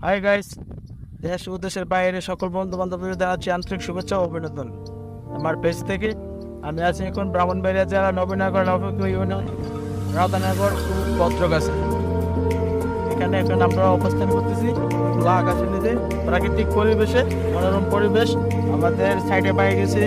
Hi guys, দেশ ও দেশের বাইরে সকল বন্ধু বান্ধবদের জানাচ্ছি আন্তরিক শুভেচ্ছা ও অভিনন্দন। আমার পেজ থেকে আমি আছি এখন ব্রাহ্মণবাড়িয়া জেলা নবীনগর নবগ্রাম ইউনিয়ন রাধানগর বজ্রগাছা। এখানে এখন আমরা অবস্থান করতেছি খোলা আকাশের নিচে, প্রাকৃতিক পরিবেশে, মনোরম পরিবেশ। আমাদের সাইডে পাই গেছে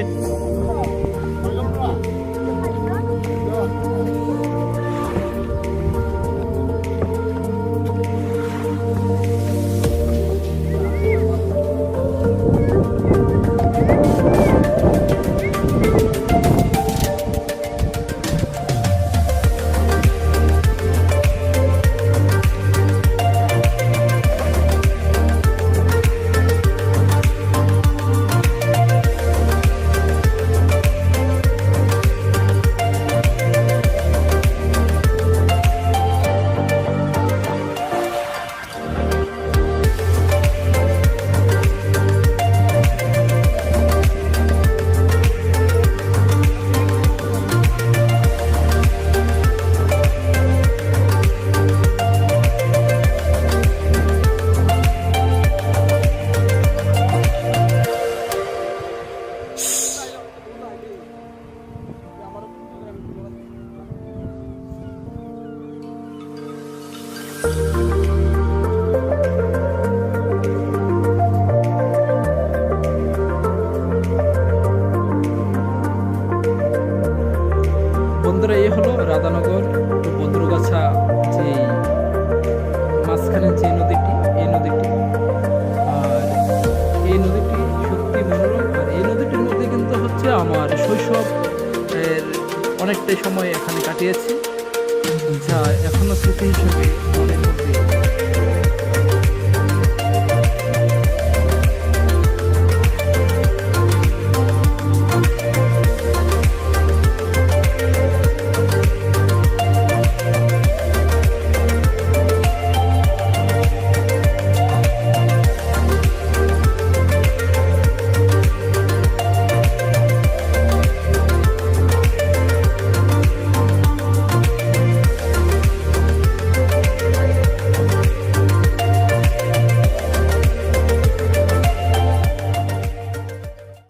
বন্ধুরা, এই হলো রাধানগর ও বদ্রগাছা, যে মাঝখানে যে নদীটি, এই নদীটি। আর এই নদীটি সত্যি মনোরম। আর এই নদীটির মধ্যে কিন্তু হচ্ছে আমার শৈশব এর অনেকটাই সময় এখানে কাটিয়েছি, যা এখনো স্মৃতি হিসেবে মনের মধ্যে